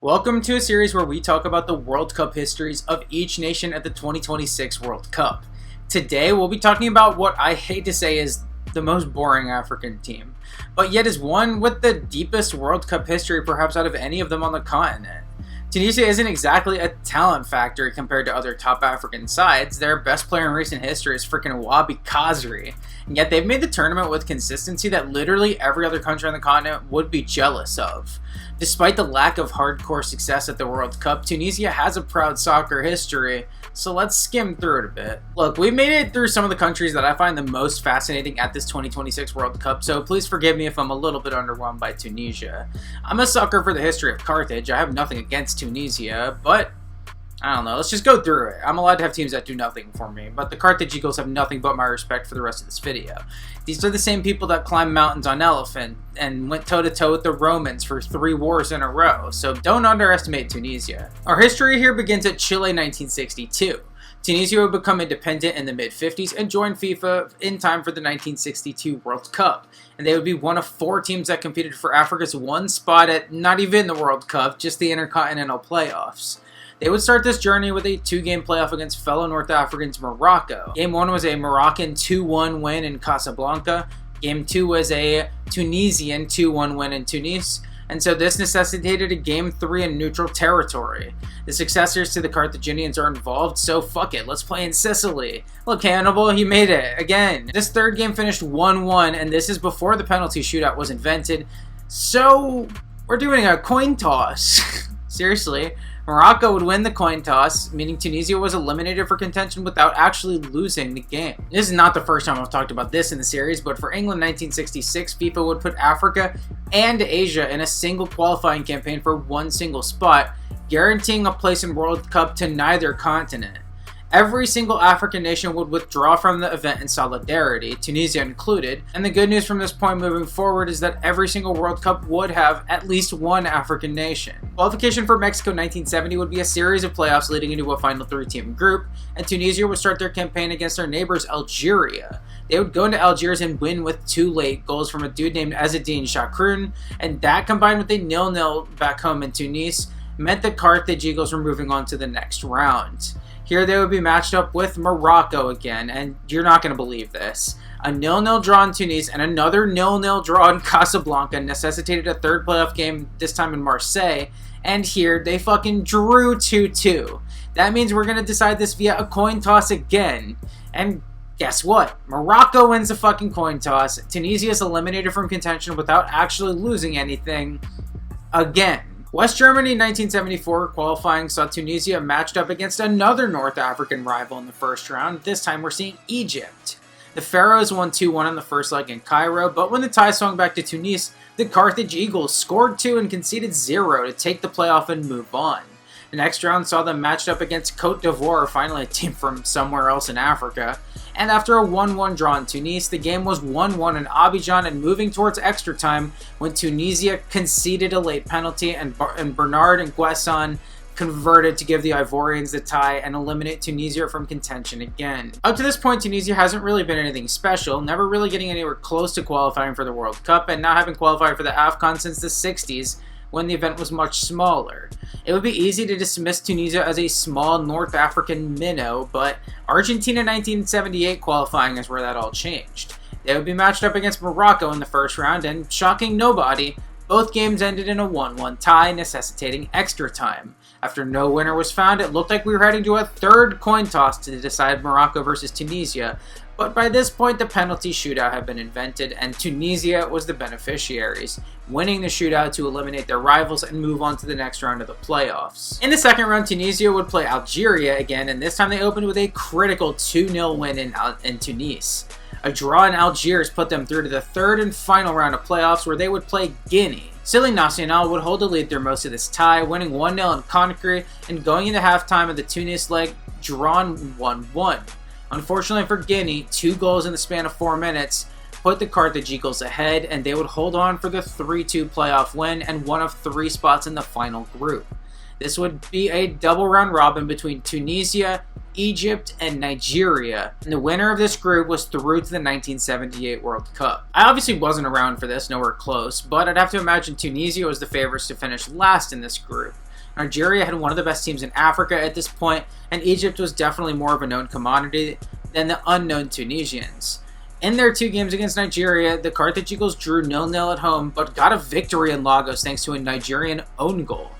Welcome to a series where we talk about the World Cup histories of each nation at the 2026 World Cup. Today we'll be talking about what I hate to say is the most boring African team, but yet is one with the deepest World Cup history perhaps out of any of them on the continent. Tunisia isn't exactly a talent factory compared to other top African sides. Their best player in recent history is freaking wahbi khazri, and yet they've made the tournament with consistency that literally every other country on the continent would be jealous of. Despite the lack of hardcore success at the World Cup, Tunisia has a proud soccer history, so let's skim through it a bit. Look, we made it through some of the countries that I find the most fascinating at this 2026 World Cup, so please forgive me if I'm a little bit underwhelmed by Tunisia. I'm a sucker for the history of Carthage. I have nothing against Tunisia, but I don't know, let's just go through it. I'm allowed to have teams that do nothing for me, but the Carthage Eagles have nothing but my respect for the rest of this video. These are the same people that climbed mountains on elephant and went toe-to-toe with the Romans for 3 wars in a row, so don't underestimate Tunisia. Our history here begins at Chile 1962. Tunisia would become independent in the mid-50s and join FIFA in time for the 1962 World Cup, and they would be one of 4 teams that competed for Africa's one spot at not even the World Cup, just the Intercontinental Playoffs. They would start this journey with a 2-game playoff against fellow North Africans Morocco. Game 1 was a Moroccan 2-1 win in Casablanca. Game 2 was a Tunisian 2-1 win in Tunis. And so this necessitated a Game 3 in neutral territory. The successors to the Carthaginians are involved, so fuck it, let's play in Sicily. Look, Hannibal, he made it, again. This third game finished 1-1, and this is before the penalty shootout was invented. So, we're doing a coin toss. Seriously. Morocco would win the coin toss, meaning Tunisia was eliminated for contention without actually losing the game. This is not the first time I've talked about this in the series, but for England 1966, FIFA would put Africa and Asia in a single qualifying campaign for one single spot, guaranteeing a place in World Cup to neither continent. Every single African nation would withdraw from the event in solidarity, Tunisia included, and the good news from this point moving forward is that every single World Cup would have at least one African nation. Qualification for Mexico 1970 would be a series of playoffs leading into a final 3-team group, and Tunisia would start their campaign against their neighbors Algeria. They would go into Algiers and win with 2 late goals from a dude named Ezzedine Chakroun, and that combined with a 0-0 back home in Tunis meant the Carthage Eagles were moving on to the next round. Here they would be matched up with Morocco again, and you're not going to believe this. A 0-0 draw in Tunis and another 0-0 draw in Casablanca necessitated a third playoff game, this time in Marseille, and here they fucking drew 2-2. That means we're going to decide this via a coin toss again, and guess what? Morocco wins the fucking coin toss, Tunisia is eliminated from contention without actually losing anything, again. West Germany 1974 qualifying saw Tunisia matched up against another North African rival in the first round. This time we're seeing Egypt. The Pharaohs won 2-1 in the first leg in Cairo, but when the tie swung back to Tunis, the Carthage Eagles scored 2 and conceded 0 to take the playoff and move on. The next round saw them matched up against Côte d'Ivoire, finally a team from somewhere else in Africa. And after a 1-1 draw in Tunis, the game was 1-1 in Abidjan and moving towards extra time when Tunisia conceded a late penalty and Bernard and Guesson converted to give the Ivorians the tie and eliminate Tunisia from contention again. Up to this point, Tunisia hasn't really been anything special, never really getting anywhere close to qualifying for the World Cup and not having qualified for the AFCON since the 60s, when the event was much smaller. It would be easy to dismiss Tunisia as a small North African minnow, but Argentina 1978 qualifying is where that all changed. They would be matched up against Morocco in the first round, and shocking nobody, both games ended in a 1-1 tie, necessitating extra time. After no winner was found, it looked like we were heading to a third coin toss to decide Morocco versus Tunisia, but by this point the penalty shootout had been invented and Tunisia was the beneficiaries, winning the shootout to eliminate their rivals and move on to the next round of the playoffs. In the second round, Tunisia would play Algeria again, and this time they opened with a critical 2-0 win in Tunis. A draw in Algiers put them through to the third and final round of playoffs where they would play Guinea. Silly Nacional would hold the lead through most of this tie, winning 1-0 in Conakry and going into halftime of the Tunis leg drawn 1-1. Unfortunately for Guinea, 2 goals in the span of 4 minutes put the Carthage Eagles ahead, and they would hold on for the 3-2 playoff win and one of 3 spots in the final group. This would be a double round robin between Tunisia, Egypt, and Nigeria, and the winner of this group was through to the 1978 World Cup. I obviously wasn't around for this, nowhere close, but I'd have to imagine Tunisia was the favorites to finish last in this group. Nigeria had one of the best teams in Africa at this point, and Egypt was definitely more of a known commodity than the unknown Tunisians. In their 2 games against Nigeria, the Carthage Eagles drew 0-0 at home, but got a victory in Lagos thanks to a Nigerian own goal.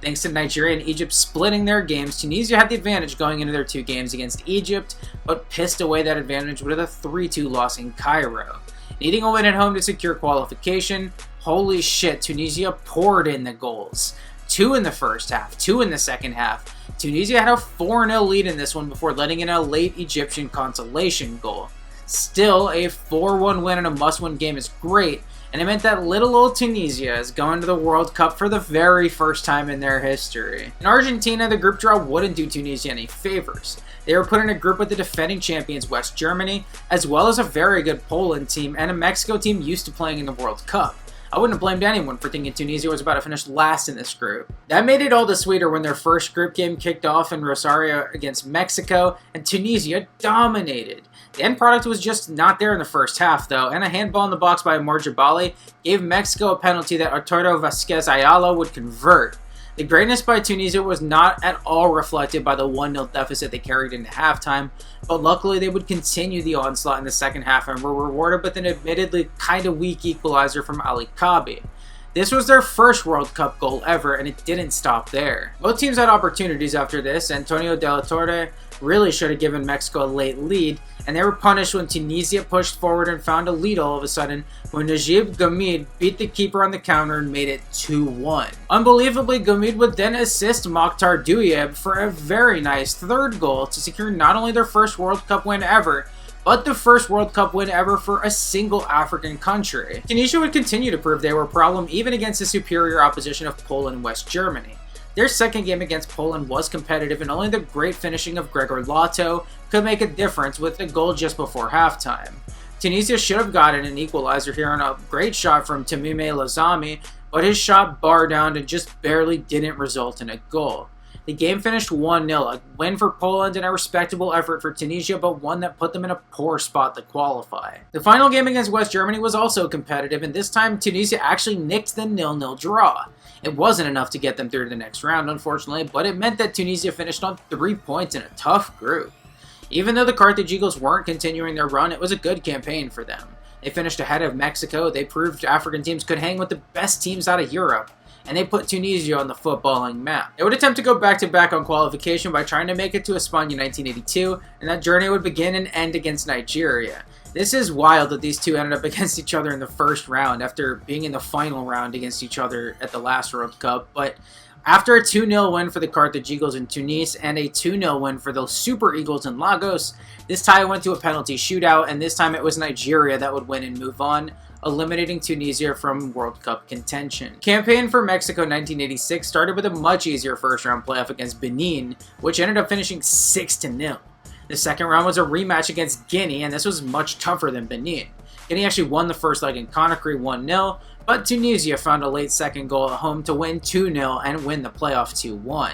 Thanks to Nigeria and Egypt splitting their games, Tunisia had the advantage going into their 2 games against Egypt, but pissed away that advantage with a 3-2 loss in Cairo. Needing a win at home to secure qualification, holy shit, Tunisia poured in the goals. 2 in the first half, 2 in the second half. Tunisia had a 4-0 lead in this one before letting in a late Egyptian consolation goal. Still, a 4-1 win in a must-win game is great, and it meant that little old Tunisia is going to the World Cup for the very first time in their history. In Argentina, the group draw wouldn't do Tunisia any favors. They were put in a group with the defending champions West Germany, as well as a very good Poland team and a Mexico team used to playing in the World Cup. I wouldn't have blamed anyone for thinking Tunisia was about to finish last in this group. That made it all the sweeter when their first group game kicked off in Rosario against Mexico, and Tunisia dominated. The end product was just not there in the first half, though, and a handball in the box by Amor Jabali gave Mexico a penalty that Arturo Vasquez Ayala would convert. The greatness by Tunisia was not at all reflected by the 1-0 deficit they carried into halftime, but luckily they would continue the onslaught in the second half and were rewarded with an admittedly kinda weak equalizer from Ali Kabi. This was their first World Cup goal ever, and it didn't stop there. Both teams had opportunities after this. Antonio de la Torre really should have given Mexico a late lead, and they were punished when Tunisia pushed forward and found a lead all of a sudden when Najib Ghamid beat the keeper on the counter and made it 2-1. Unbelievably, Ghamid would then assist Mokhtar Douyeb for a very nice 3rd goal to secure not only their first World Cup win ever, but the first World Cup win ever for a single African country. Tunisia would continue to prove they were a problem even against the superior opposition of Poland and West Germany. Their second game against Poland was competitive, and only the great finishing of Gregor Lato could make a difference with a goal just before halftime. Tunisia should have gotten an equalizer here on a great shot from Tamime Lazami, but his shot bar down and just barely didn't result in a goal. The game finished 1-0, a win for Poland and a respectable effort for Tunisia, but one that put them in a poor spot to qualify. The final game against West Germany was also competitive, and this time Tunisia actually nicked the 0-0 draw. It wasn't enough to get them through to the next round, unfortunately, but it meant that Tunisia finished on 3 points in a tough group. Even though the Carthage Eagles weren't continuing their run, it was a good campaign for them. They finished ahead of Mexico, they proved African teams could hang with the best teams out of Europe, and they put Tunisia on the footballing map. They would attempt to go back-to-back on qualification by trying to make it to España in 1982, and that journey would begin and end against Nigeria. This is wild that these two ended up against each other in the first round after being in the final round against each other at the last World Cup, but after a 2-0 win for the Carthage Eagles in Tunis and a 2-0 win for the Super Eagles in Lagos, this tie went to a penalty shootout, and this time it was Nigeria that would win and move on, eliminating Tunisia from World Cup contention. Campaign for Mexico 1986 started with a much easier first-round playoff against Benin, which ended up finishing 6-0. The second round was a rematch against Guinea, and this was much tougher than Benin. Guinea actually won the first leg in Conakry 1-0, but Tunisia found a late second goal at home to win 2-0 and win the playoff 2-1.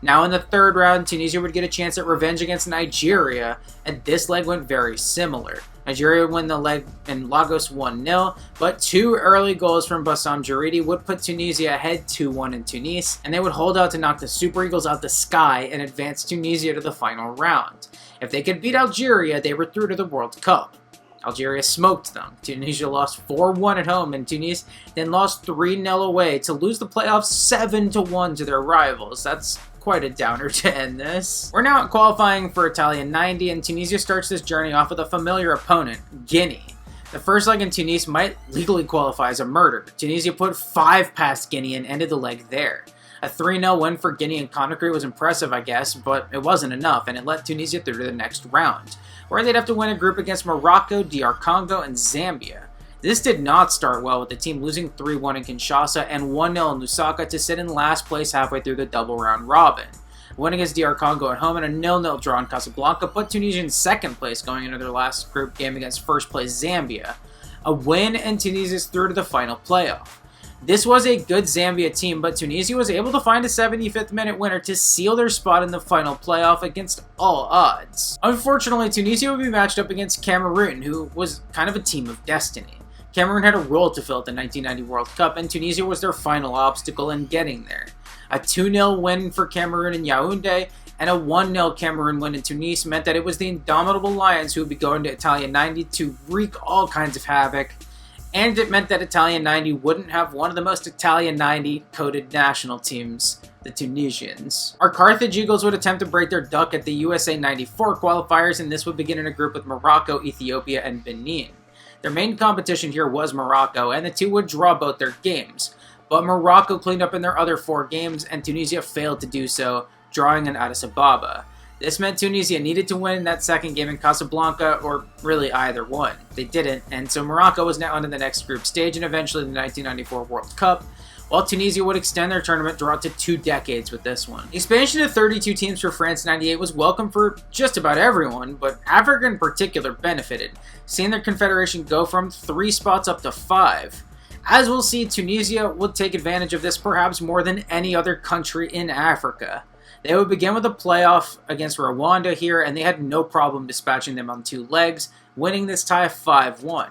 Now in the third round, Tunisia would get a chance at revenge against Nigeria, and this leg went very similar. Nigeria would win the leg in Lagos 1-0, but 2 early goals from Bassam Jaridi would put Tunisia ahead 2-1 in Tunis, and they would hold out to knock the Super Eagles out the sky and advance Tunisia to the final round. If they could beat Algeria, they were through to the World Cup. Algeria smoked them. Tunisia lost 4-1 at home, and Tunis then lost 3-0 away to lose the playoffs 7-1 to their rivals. That's quite a downer to end this. We're now qualifying for Italian 90, and Tunisia starts this journey off with a familiar opponent, Guinea. The first leg in Tunis might legally qualify as a murder. Tunisia put 5 past Guinea and ended the leg there. A 3-0 win for Guinea and Conakry was impressive, I guess, but it wasn't enough, and it let Tunisia through to the next round, where they'd have to win a group against Morocco, DR Congo, and Zambia. This did not start well, with the team losing 3-1 in Kinshasa and 1-0 in Lusaka to sit in last place halfway through the double round robin. Win against DR Congo at home and a 0-0 draw in Casablanca put Tunisia in second place going into their last group game against first place Zambia. A win and Tunisia's through to the final playoff. This was a good Zambia team, but Tunisia was able to find a 75th minute winner to seal their spot in the final playoff against all odds. Unfortunately, Tunisia would be matched up against Cameroon, who was kind of a team of destiny. Cameroon had a role to fill at the 1990 World Cup, and Tunisia was their final obstacle in getting there. A 2-0 win for Cameroon in Yaoundé and a 1-0 Cameroon win in Tunis meant that it was the indomitable Lions who would be going to Italia 90 to wreak all kinds of havoc, and it meant that Italia 90 wouldn't have one of the most Italia 90 coded national teams, the Tunisians. Our Carthage Eagles would attempt to break their duck at the USA 94 qualifiers, and this would begin in a group with Morocco, Ethiopia, and Benin. Their main competition here was Morocco, and the two would draw both their games. But Morocco cleaned up in their other 4 games, and Tunisia failed to do so, drawing in Addis Ababa. This meant Tunisia needed to win that second game in Casablanca, or really either one. They didn't, and so Morocco was now on to the next group stage and eventually the 1994 World Cup, while Tunisia would extend their tournament draw to 2 decades with this one. The expansion to 32 teams for France 98 was welcome for just about everyone, but Africa in particular benefited, seeing their confederation go from 3 spots up to 5. As we'll see, Tunisia would take advantage of this perhaps more than any other country in Africa. They would begin with a playoff against Rwanda here, and they had no problem dispatching them on 2 legs, winning this tie 5-1.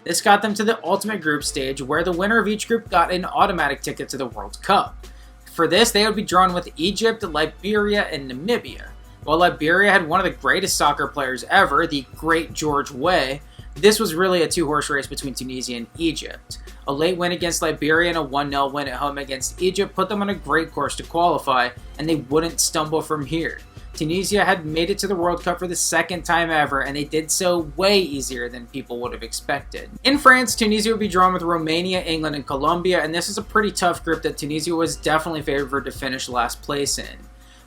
This got them to the ultimate group stage, where the winner of each group got an automatic ticket to the World Cup. For this, they would be drawn with Egypt, Liberia, and Namibia. While Liberia had one of the greatest soccer players ever, the great George Weah, this was really a 2-horse race between Tunisia and Egypt. A late win against Liberia and a 1-0 win at home against Egypt put them on a great course to qualify, and they wouldn't stumble from here. Tunisia had made it to the World Cup for the 2nd time ever, and they did so way easier than people would have expected. In France, Tunisia would be drawn with Romania, England, and Colombia, and this is a pretty tough group that Tunisia was definitely favored to finish last place in.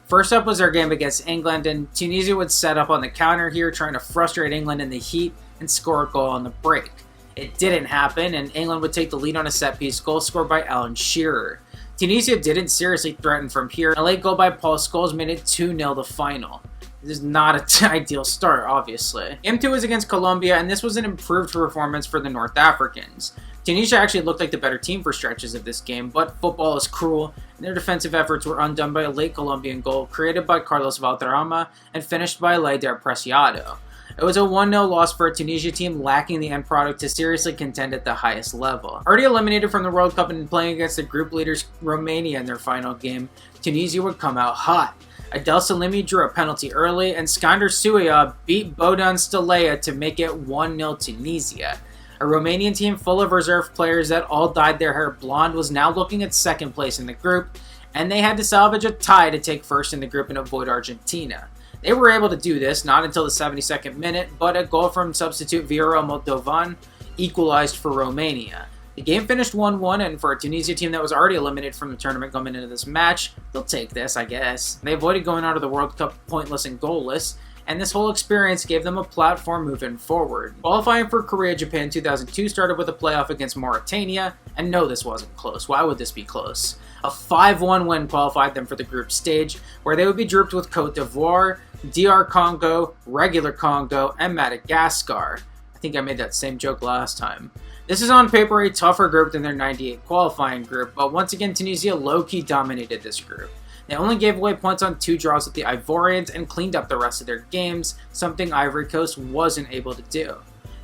First up was their game against England, and Tunisia would set up on the counter here, trying to frustrate England in the heat and score a goal on the break. It didn't happen, and England would take the lead on a set-piece goal scored by Alan Shearer. Tunisia didn't seriously threaten from here. A late goal by Paul Scholes made it 2-0 the final. This is not an ideal start, obviously. Game 2 was against Colombia, and this was an improved performance for the North Africans. Tunisia actually looked like the better team for stretches of this game, but football is cruel, and their defensive efforts were undone by a late Colombian goal created by Carlos Valderrama and finished by Leider Preciado. It was a 1-0 loss for a Tunisia team lacking the end product to seriously contend at the highest level. Already eliminated from the World Cup and playing against the group leaders Romania in their final game, Tunisia would come out hot. Adel Salimi drew a penalty early, and Skander Suaya beat Bodan Stalea to make it 1-0 Tunisia. A Romanian team full of reserve players that all dyed their hair blonde was now looking at 2nd place in the group, and they had to salvage a tie to take first in the group and avoid Argentina. They were able to do this, not until the 72nd minute, but a goal from substitute Viro Moldovan equalized for Romania. The game finished 1-1, and for a Tunisia team that was already eliminated from the tournament coming into this match, they'll take this, I guess. They avoided going out of the World Cup pointless and goalless, and this whole experience gave them a platform moving forward. Qualifying for Korea-Japan 2002 started with a playoff against Mauritania, and no, this wasn't close. Why would this be close? A 5-1 win qualified them for the group stage, where they would be grouped with Cote d'Ivoire, DR Congo, regular Congo, and Madagascar. I think I made that same joke last time. This is on paper a tougher group than their 98 qualifying group, but once again Tunisia low-key dominated this group. They only gave away points on 2 draws with the Ivorians and cleaned up the rest of their games, something Ivory Coast wasn't able to do.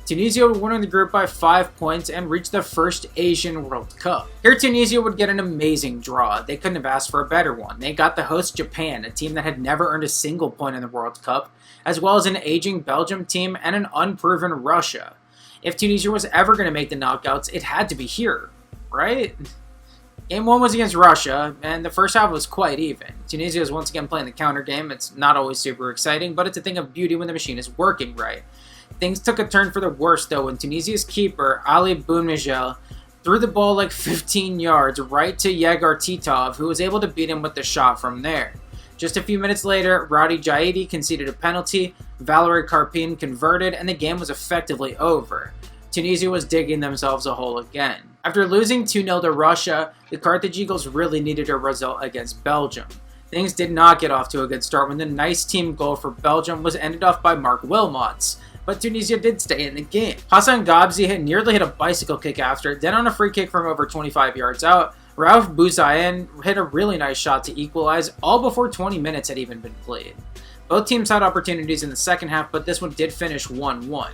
Tunisia would win the group by 5 points and reach the first Asian World Cup. Here Tunisia would get an amazing draw. They couldn't have asked for a better one. They got the host Japan, a team that had never earned a single point in the World Cup, as well as an aging Belgium team and an unproven Russia. If Tunisia was ever going to make the knockouts, it had to be here, right? Game 1 was against Russia, and the first half was quite even. Tunisia is once again playing the counter game. It's not always super exciting, but it's a thing of beauty when the machine is working right. Things took a turn for the worse, though, when Tunisia's keeper, Ali Boumnijel, threw the ball like 15 yards right to Yegar Titov, who was able to beat him with the shot from there. Just a few minutes later, Radi Jaidi conceded a penalty, Valery Karpin converted, and the game was effectively over. Tunisia was digging themselves a hole again. After losing 2-0 to Russia, the Carthage Eagles really needed a result against Belgium. Things did not get off to a good start when the nice team goal for Belgium was ended off by Mark Wilmots, but Tunisia did stay in the game. Hassan Ghabzi nearly hit a bicycle kick after, then on a free kick from over 25 yards out, Raouf Bouzaïen hit a really nice shot to equalize, all before 20 minutes had even been played. Both teams had opportunities in the second half, but this one did finish 1-1.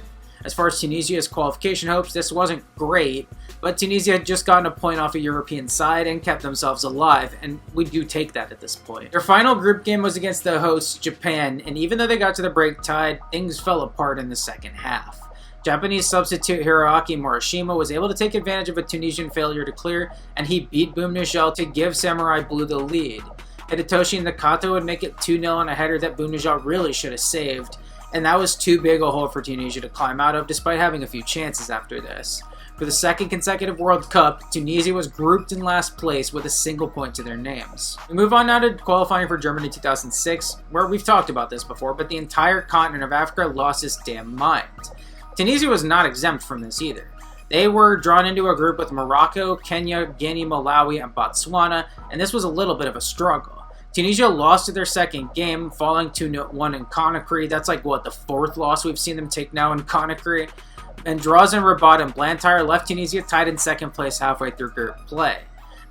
As far as Tunisia's qualification hopes, this wasn't great, but Tunisia had just gotten a point off a European side and kept themselves alive, and we do take that at this point. Their final group game was against the hosts, Japan, and even though they got to the break tied, things fell apart in the second half. Japanese substitute Hiroaki Morishima was able to take advantage of a Tunisian failure to clear, and he beat Boumnijel to give Samurai Blue the lead. Hidetoshi Nakato would make it 2-0 on a header that Boumnijel really should have saved, and that was too big a hole for Tunisia to climb out of despite having a few chances after this. For the second consecutive World Cup, Tunisia was grouped in last place with a single point to their names. We move on now to qualifying for Germany 2006, where we've talked about this before, but the entire continent of Africa lost its damn mind. Tunisia was not exempt from this either. They were drawn into a group with Morocco, Kenya, Guinea, Malawi, and Botswana, and this was a little bit of a struggle. Tunisia lost to their second game, falling 2-1 in Conakry. That's like, what, the fourth loss we've seen them take now in Conakry? And draws in Rabat and Blantyre left Tunisia tied in second place halfway through group play.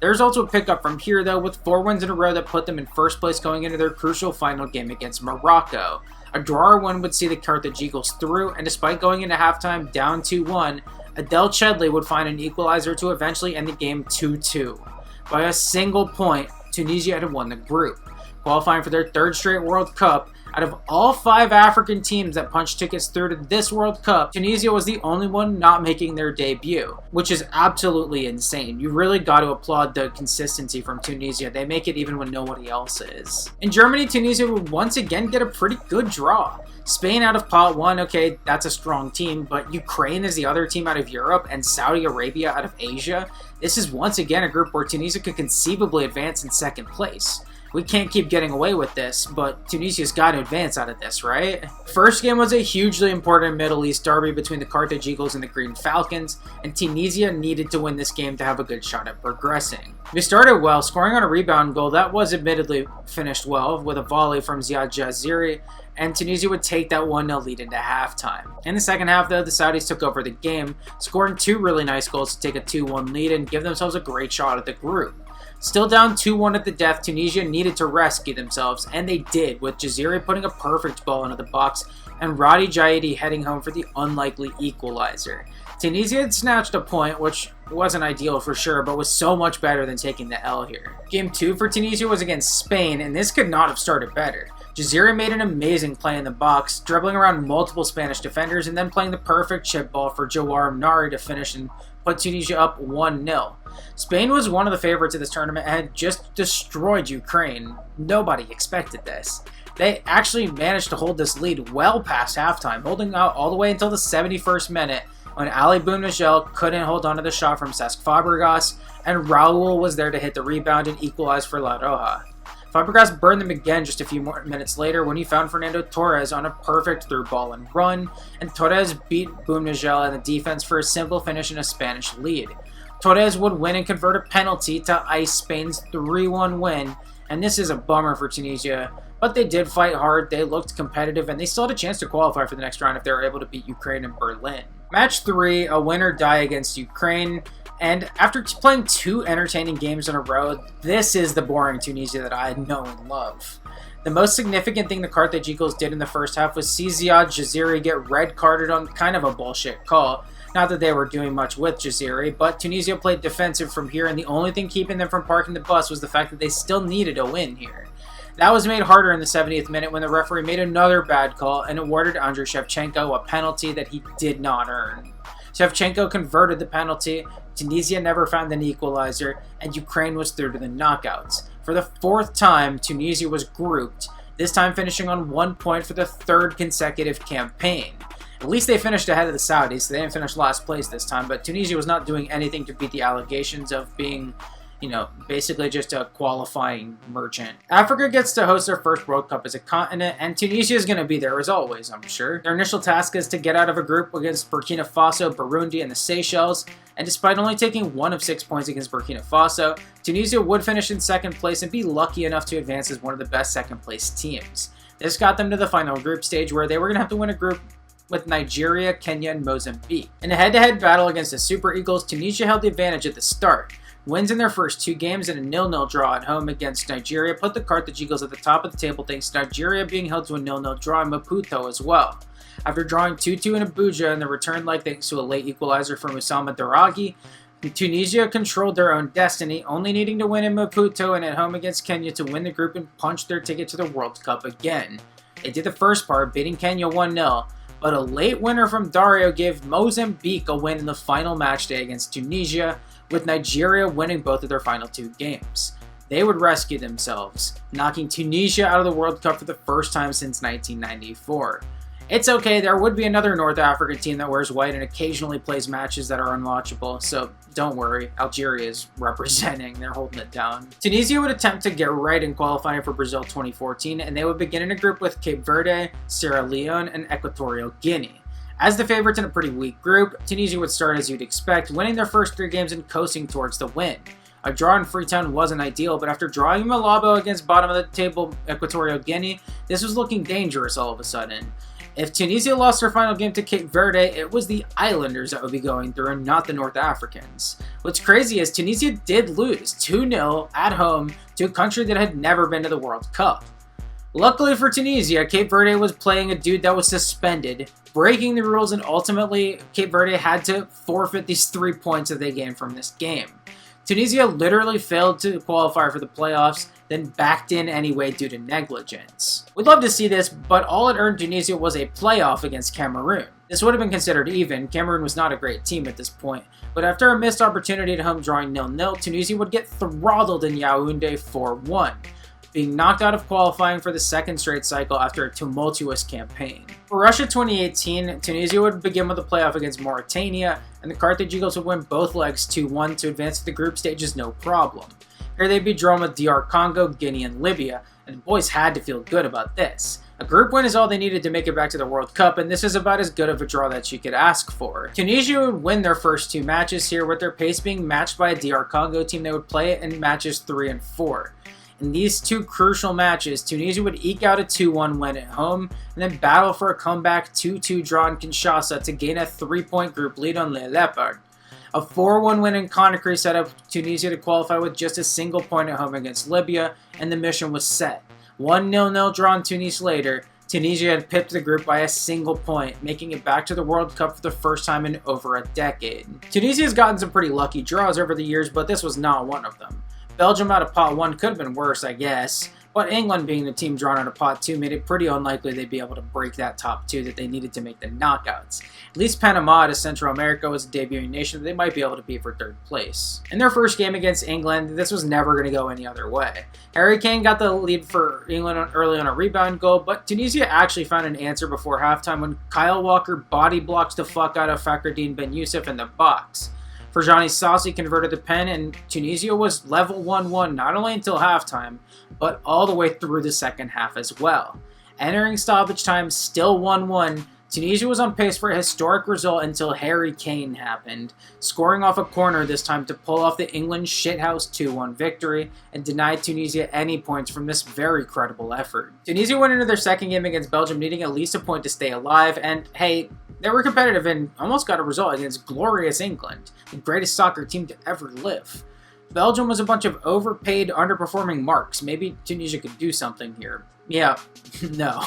Their results would pick up from here, though, with 4 wins in a row that put them in first place going into their crucial final game against Morocco. A draw or win would see the Carthage Eagles through, and despite going into halftime down 2-1, Adel Chedley would find an equalizer to eventually end the game 2-2. By a single point, Tunisia had won the group. Qualifying for their third straight World Cup, out of all 5 African teams that punched tickets through to this World Cup, Tunisia was the only one not making their debut, which is absolutely insane. You really got to applaud the consistency from Tunisia. They make it even when nobody else is. In Germany, Tunisia would once again get a pretty good draw. Spain out of pot 1, okay, that's a strong team, but Ukraine is the other team out of Europe, and Saudi Arabia out of Asia. This is once again a group where Tunisia could conceivably advance in second place. We can't keep getting away with this, but Tunisia's got to advance out of this, right? First game was a hugely important Middle East derby between the Carthage Eagles and the Green Falcons, and Tunisia needed to win this game to have a good shot at progressing. They started well, scoring on a rebound goal that was admittedly finished well with a volley from Ziad Jaziri, and Tunisia would take that 1-0 lead into halftime. In the second half, though, the Saudis took over the game, scoring 2 really nice goals to take a 2-1 lead and give themselves a great shot at the group. Still down 2-1 at the death, Tunisia needed to rescue themselves, and they did, with Jaziri putting a perfect ball into the box and Radi Jaidi heading home for the unlikely equalizer. Tunisia had snatched a point, which wasn't ideal for sure, but was so much better than taking the L here. Game 2 for Tunisia was against Spain, and this could not have started better. Jaziri made an amazing play in the box, dribbling around multiple Spanish defenders and then playing the perfect chip ball for Jawar Nari to finish and put Tunisia up 1-0. Spain was one of the favorites of this tournament and had just destroyed Ukraine. Nobody expected this. They actually managed to hold this lead well past halftime, holding out all the way until the 71st minute when Ali Boumnijel couldn't hold on to the shot from Cesc Fabregas, and Raul was there to hit the rebound and equalize for La Roja. Fabregas burned them again just a few more minutes later when he found Fernando Torres on a perfect through ball and run, and Torres beat Boumnijel and the defense for a simple finish in a Spanish lead. Torres would win and convert a penalty to ice Spain's 3-1 win, and this is a bummer for Tunisia, but they did fight hard, they looked competitive, and they still had a chance to qualify for the next round if they were able to beat Ukraine in Berlin. Match 3, a win or die against Ukraine, and after playing 2 entertaining games in a row, this is the boring Tunisia that I know and love. The most significant thing the Carthage Eagles did in the first half was see Ziad Jaziri get red carded on kind of a bullshit call. Not that they were doing much with Jaziri, but Tunisia played defensive from here, and the only thing keeping them from parking the bus was the fact that they still needed a win here. That was made harder in the 70th minute when the referee made another bad call and awarded Andriy Shevchenko a penalty that he did not earn. Shevchenko converted the penalty, Tunisia never found an equalizer, and Ukraine was through to the knockouts. For the 4th time, Tunisia was grouped, this time finishing on 1 point for the 3rd consecutive campaign. At least they finished ahead of the Saudis, so they didn't finish last place this time, but Tunisia was not doing anything to beat the allegations of being, basically just a qualifying merchant. Africa gets to host their first World Cup as a continent, and Tunisia is going to be there as always, I'm sure. Their initial task is to get out of a group against Burkina Faso, Burundi, and the Seychelles, and despite only taking 1 of 6 points against Burkina Faso, Tunisia would finish in 2nd place and be lucky enough to advance as one of the best 2nd place teams. This got them to the final group stage where they were going to have to win a group with Nigeria, Kenya, and Mozambique. In a head-to-head battle against the Super Eagles, Tunisia held the advantage at the start. Wins in their first 2 games and a 0-0 draw at home against Nigeria put the Carthage Eagles at the top of the table thanks to Nigeria being held to a 0-0 draw in Maputo as well. After drawing 2-2 in Abuja in the return leg thanks to a late equalizer from Usama Daragi, Tunisia controlled their own destiny, only needing to win in Maputo and at home against Kenya to win the group and punch their ticket to the World Cup again. They did the first part, beating Kenya 1-0, but a late winner from Dario gave Mozambique a win in the final match day against Tunisia, with Nigeria winning both of their final 2 games. They would rescue themselves, knocking Tunisia out of the World Cup for the first time since 1994. It's okay, there would be another North African team that wears white and occasionally plays matches that are unwatchable, so don't worry, Algeria is representing, they're holding it down. Tunisia would attempt to get right in qualifying for Brazil 2014, and they would begin in a group with Cape Verde, Sierra Leone, and Equatorial Guinea. As the favorites in a pretty weak group, Tunisia would start as you'd expect, winning their first 3 games and coasting towards the win. A draw in Freetown wasn't ideal, but after drawing Malabo against bottom of the table Equatorial Guinea, this was looking dangerous all of a sudden. If Tunisia lost their final game to Cape Verde, it was the Islanders that would be going through and not the North Africans. What's crazy is Tunisia did lose 2-0 at home to a country that had never been to the World Cup. Luckily for Tunisia, Cape Verde was playing a dude that was suspended, breaking the rules, and ultimately Cape Verde had to forfeit these 3 points that they gained from this game. Tunisia literally failed to qualify for the playoffs, then backed in anyway due to negligence. We'd love to see this, but all it earned Tunisia was a playoff against Cameroon. This would have been considered even. Cameroon was not a great team at this point, but after a missed opportunity at home drawing 0-0, Tunisia would get throttled in Yaoundé 4-1. Being knocked out of qualifying for the second straight cycle after a tumultuous campaign. For Russia 2018, Tunisia would begin with a playoff against Mauritania, and the Carthage Eagles would win both legs 2-1 to advance to the group stages no problem. Here they'd be drawn with DR Congo, Guinea, and Libya, and the boys had to feel good about this. A group win is all they needed to make it back to the World Cup, and this is about as good of a draw that you could ask for. Tunisia would win their first 2 matches here, with their pace being matched by a DR Congo team they would play in matches 3 and 4. In these 2 crucial matches, Tunisia would eke out a 2-1 win at home, and then battle for a comeback 2-2 draw in Kinshasa to gain a 3-point group lead on Les Leopards. A 4-1 win in Conakry set up Tunisia to qualify with just a single point at home against Libya, and the mission was set. 1-0 draw in Tunis later, Tunisia had pipped the group by a single point, making it back to the World Cup for the first time in over a decade. Tunisia has gotten some pretty lucky draws over the years, but this was not one of them. Belgium out of pot 1 could have been worse, I guess, but England being the team drawn out of pot 2 made it pretty unlikely they'd be able to break that top 2 that they needed to make the knockouts. At least Panama out of Central America was a debuting nation that they might be able to beat for 3rd place. In their first game against England, this was never going to go any other way. Harry Kane got the lead for England early on a rebound goal, but Tunisia actually found an answer before halftime when Kyle Walker body blocks the fuck out of Fakhreddine Ben Youssef in the box. Ferjani Sassi converted the pen, and Tunisia was level 1-1 not only until halftime, but all the way through the second half as well. Entering stoppage time still 1-1, Tunisia was on pace for a historic result until Harry Kane happened, scoring off a corner this time to pull off the England shithouse 2-1 victory and denied Tunisia any points from this very credible effort. Tunisia went into their second game against Belgium needing at least a point to stay alive, and hey, they were competitive and almost got a result against glorious England, the greatest soccer team to ever live. Belgium was a bunch of overpaid, underperforming marks. Maybe Tunisia could do something here. Yeah, no.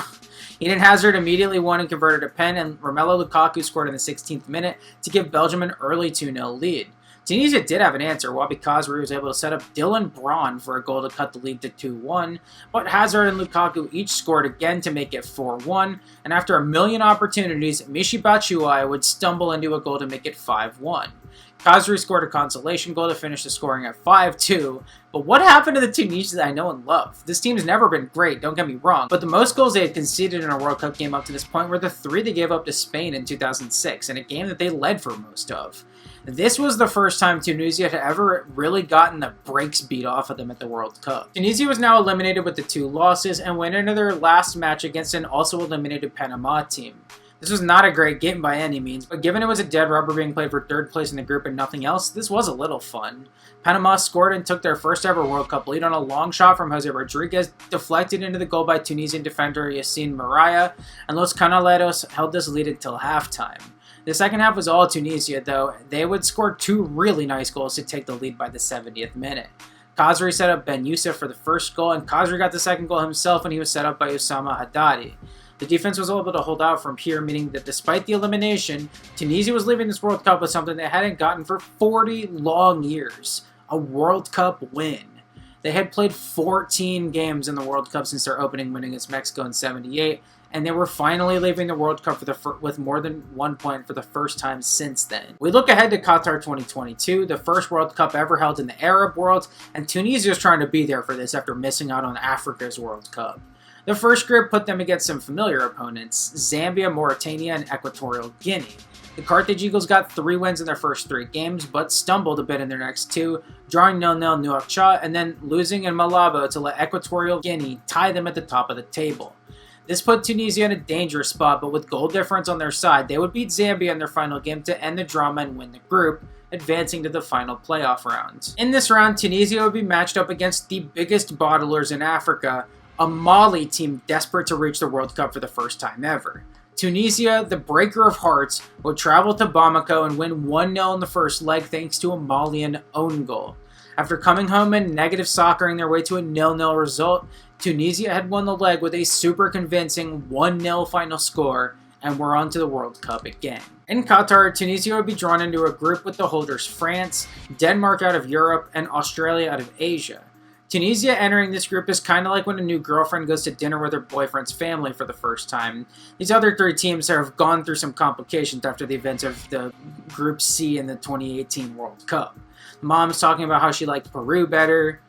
Eden Hazard immediately won and converted a pen, and Romelu Lukaku scored in the 16th minute to give Belgium an early 2-0 lead. Tunisia did have an answer. Wahbi Khazri was able to set up Dylan Braun for a goal to cut the lead to 2-1, but Hazard and Lukaku each scored again to make it 4-1, and after a million opportunities, Michy Batshuayi would stumble into a goal to make it 5-1. Khazri scored a consolation goal to finish the scoring at 5-2, but what happened to the Tunisia that I know and love? This team's never been great, don't get me wrong, but the most goals they had conceded in a World Cup game up to this point were the 3 they gave up to Spain in 2006, in a game that they led for most of. This was the first time Tunisia had ever really gotten the brakes beat off of them at the World Cup. Tunisia was now eliminated with the 2 losses and went into their last match against an also eliminated Panama team. This was not a great game by any means, but given it was a dead rubber being played for 3rd place in the group and nothing else, this was a little fun. Panama scored and took their first ever World Cup lead on a long shot from Jose Rodriguez, deflected into the goal by Tunisian defender Yassine Maraya, and Los Canaleros held this lead until halftime. The second half was all Tunisia, though. They would score 2 really nice goals to take the lead by the 70th minute. Khazri set up Ben Youssef for the first goal, and Khazri got the second goal himself when he was set up by Usama Haddadi. The defense was able to hold out from here, meaning that despite the elimination, Tunisia was leaving this World Cup with something they hadn't gotten for 40 long years: a World Cup win. They had played 14 games in the World Cup since their opening win against Mexico in '78, and they were finally leaving the World Cup with more than 1 point for the first time since then. We look ahead to Qatar 2022, the first World Cup ever held in the Arab world, and Tunisia is trying to be there for this after missing out on Africa's World Cup. The first group put them against some familiar opponents: Zambia, Mauritania, and Equatorial Guinea. The Carthage Eagles got 3 wins in their first 3 games, but stumbled a bit in their next 2, drawing 0-0 Nouakchott and then losing in Malabo to let Equatorial Guinea tie them at the top of the table. This put Tunisia in a dangerous spot, but with goal difference on their side, they would beat Zambia in their final game to end the drama and win the group, advancing to the final playoff round. In this round, Tunisia would be matched up against the biggest bottlers in Africa, a Mali team desperate to reach the World Cup for the first time ever. Tunisia, the breaker of hearts, would travel to Bamako and win 1-0 in the first leg thanks to a Malian own goal. After coming home and negative soccering their way to a 0-0 result, Tunisia had won the leg with a super convincing 1-0 final score, and were on to the World Cup again. In Qatar, Tunisia would be drawn into a group with the holders France, Denmark out of Europe, and Australia out of Asia. Tunisia entering this group is kind of like when a new girlfriend goes to dinner with her boyfriend's family for the first time. These other 3 teams have gone through some complications after the events of the Group C in the 2018 World Cup. Mom's talking about how she liked Peru better.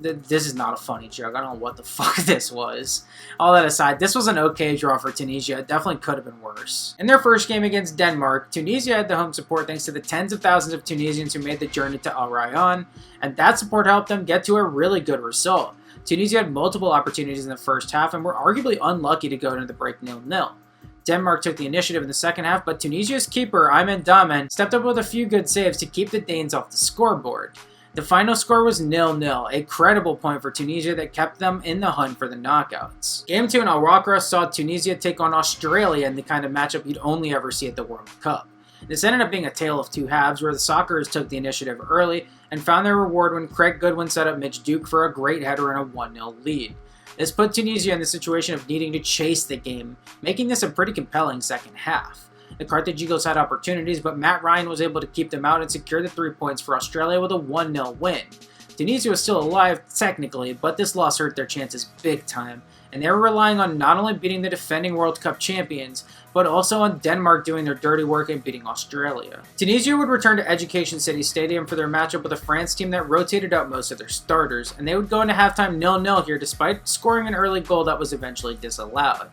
This is not a funny joke. I don't know what the fuck this was. All that aside, this was an okay draw for Tunisia. It definitely could have been worse. In their first game against Denmark, Tunisia had the home support thanks to the tens of thousands of Tunisians who made the journey to Al Rayyan, and that support helped them get to a really good result. Tunisia had multiple opportunities in the first half and were arguably unlucky to go into the break 0-0. Denmark took the initiative in the second half, but Tunisia's keeper, Aymen Damen, stepped up with a few good saves to keep the Danes off the scoreboard. The final score was 0-0, a credible point for Tunisia that kept them in the hunt for the knockouts. Game 2 in Al Wakra saw Tunisia take on Australia in the kind of matchup you'd only ever see at the World Cup. This ended up being a tale of 2 halves where the Socceroos took the initiative early and found their reward when Craig Goodwin set up Mitch Duke for a great header and a 1-0 lead. This put Tunisia in the situation of needing to chase the game, making this a pretty compelling second half. The Carthage Eagles had opportunities, but Matt Ryan was able to keep them out and secure the 3 points for Australia with a 1-0 win. Tunisia was still alive, technically, but this loss hurt their chances big time, and they were relying on not only beating the defending World Cup champions, but also on Denmark doing their dirty work and beating Australia. Tunisia would return to Education City Stadium for their matchup with a France team that rotated out most of their starters, and they would go into halftime 0-0 here despite scoring an early goal that was eventually disallowed.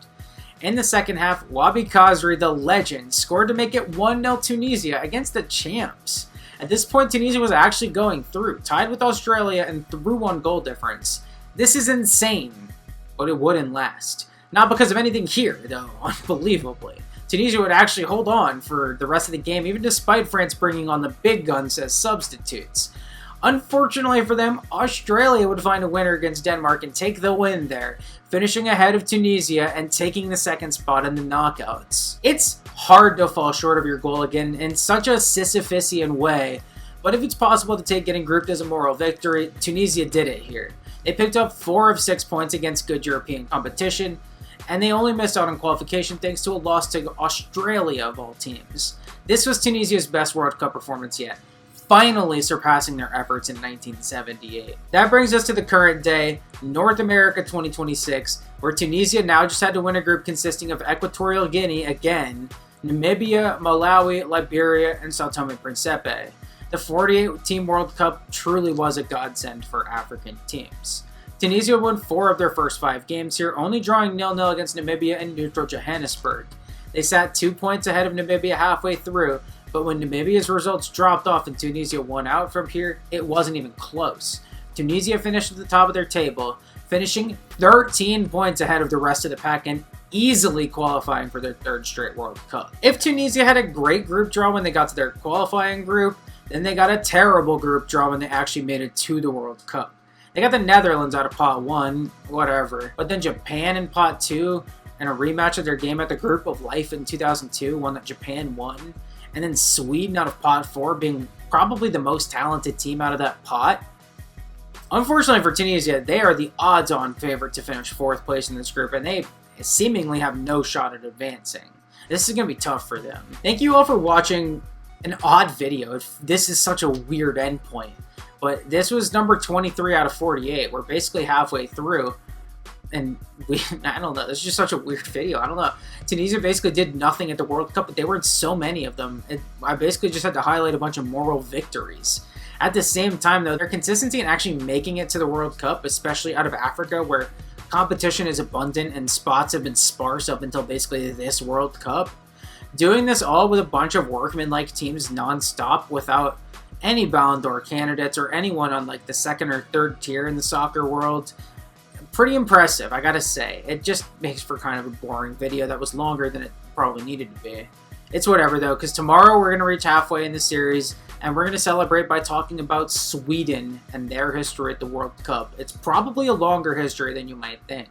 In the second half, Wahbi Khazri, the legend, scored to make it 1-0 Tunisia against the champs. At this point, Tunisia was actually going through, tied with Australia and through on goal difference. This is insane, but it wouldn't last. Not because of anything here, though, unbelievably. Tunisia would actually hold on for the rest of the game, even despite France bringing on the big guns as substitutes. Unfortunately for them, Australia would find a winner against Denmark and take the win there, finishing ahead of Tunisia and taking the second spot in the knockouts. It's hard to fall short of your goal again in such a Sisyphusian way, but if it's possible to take getting grouped as a moral victory, Tunisia did it here. They picked up 4 of 6 points against good European competition, and they only missed out on qualification thanks to a loss to Australia of all teams. This was Tunisia's best World Cup performance yet, finally surpassing their efforts in 1978. That brings us to the current day, North America 2026, where Tunisia now just had to win a group consisting of Equatorial Guinea again, Namibia, Malawi, Liberia, and Sao Tome and Principe. The 48-team World Cup truly was a godsend for African teams. Tunisia won 4 of their first 5 games here, only drawing 0-0 against Namibia in neutral Johannesburg. They sat 2 points ahead of Namibia halfway through, but when Namibia's results dropped off and Tunisia won out from here, it wasn't even close. Tunisia finished at the top of their table, finishing 13 points ahead of the rest of the pack and easily qualifying for their 3rd straight World Cup. If Tunisia had a great group draw when they got to their qualifying group, then they got a terrible group draw when they actually made it to the World Cup. They got the Netherlands out of pot 1, whatever, but then Japan in pot 2, and a rematch of their game at the Group of Life in 2002, one that Japan won. And then Sweden out of pot 4 being probably the most talented team out of that pot. Unfortunately for Tunisia, they are the odds-on favorite to finish 4th place in this group, and they seemingly have no shot at advancing. This is going to be tough for them. Thank you all for watching an odd video. This is such a weird endpoint. But this was number 23 out of 48. We're basically halfway through. And I don't know, this is just such a weird video. I don't know. Tunisia basically did nothing at the World Cup, but they were in so many of them. I basically just had to highlight a bunch of moral victories. At the same time, though, their consistency in actually making it to the World Cup, especially out of Africa, where competition is abundant and spots have been sparse up until basically this World Cup. Doing this all with a bunch of workman-like teams non-stop without any Ballon d'Or candidates or anyone on like the second or third tier in the soccer world. Pretty impressive, I gotta say. It just makes for kind of a boring video that was longer than it probably needed to be. It's whatever though, because tomorrow we're going to reach halfway in the series, and we're going to celebrate by talking about Sweden and their history at the World Cup. It's probably a longer history than you might think.